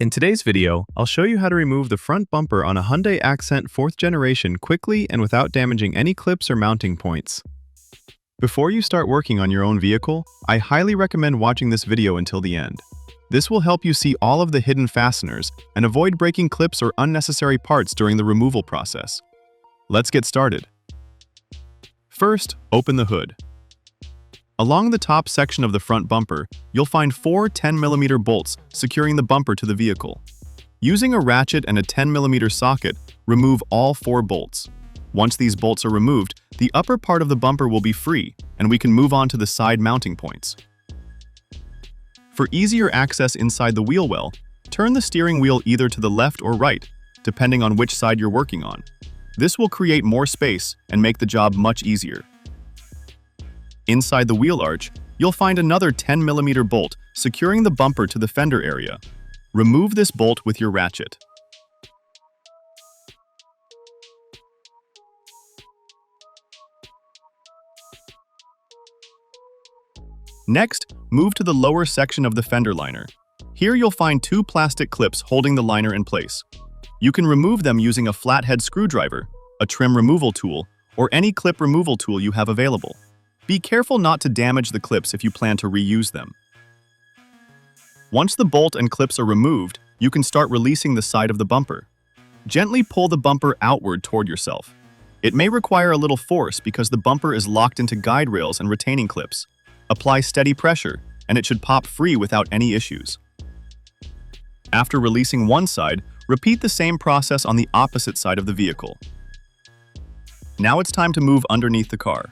In today's video, I'll show you how to remove the front bumper on a Hyundai Accent 4th generation quickly and without damaging any clips or mounting points. Before you start working on your own vehicle, I highly recommend watching this video until the end. This will help you see all of the hidden fasteners and avoid breaking clips or unnecessary parts during the removal process. Let's get started. First, open the hood. Along the top section of the front bumper, you'll find 4 10mm bolts securing the bumper to the vehicle. Using a ratchet and a 10mm socket, remove all 4 bolts. Once these bolts are removed, the upper part of the bumper will be free, and we can move on to the side mounting points. For easier access inside the wheel well, turn the steering wheel either to the left or right, depending on which side you're working on. This will create more space and make the job much easier. Inside the wheel arch, you'll find another 10mm bolt securing the bumper to the fender area. Remove this bolt with your ratchet. Next, move to the lower section of the fender liner. Here you'll find 2 plastic clips holding the liner in place. You can remove them using a flathead screwdriver, a trim removal tool, or any clip removal tool you have available. Be careful not to damage the clips if you plan to reuse them. Once the bolt and clips are removed, you can start releasing the side of the bumper. Gently pull the bumper outward toward yourself. It may require a little force because the bumper is locked into guide rails and retaining clips. Apply steady pressure, and it should pop free without any issues. After releasing one side, repeat the same process on the opposite side of the vehicle. Now it's time to move underneath the car.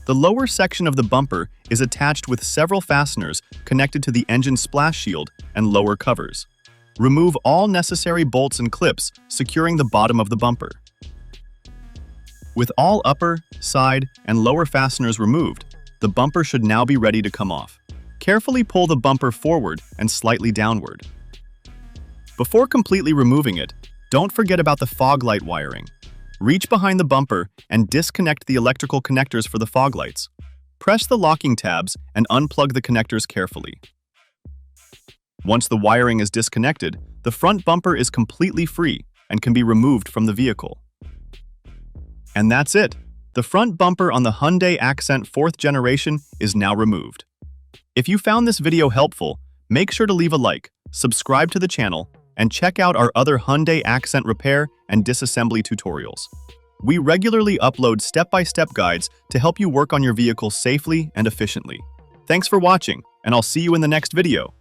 The lower section of the bumper is attached with several fasteners connected to the engine splash shield and lower covers. Remove all necessary bolts and clips, securing the bottom of the bumper. With all upper, side, and lower fasteners removed, the bumper should now be ready to come off. Carefully pull the bumper forward and slightly downward. Before completely removing it, don't forget about the fog light wiring. Reach behind the bumper and disconnect the electrical connectors for the fog lights. Press the locking tabs and unplug the connectors carefully. Once the wiring is disconnected, the front bumper is completely free and can be removed from the vehicle. And that's it! The front bumper on the Hyundai Accent 4th generation is now removed. If you found this video helpful, make sure to leave a like, subscribe to the channel, and check out our other Hyundai Accent repair and disassembly tutorials. We regularly upload step-by-step guides to help you work on your vehicle safely and efficiently. Thanks for watching, and I'll see you in the next video.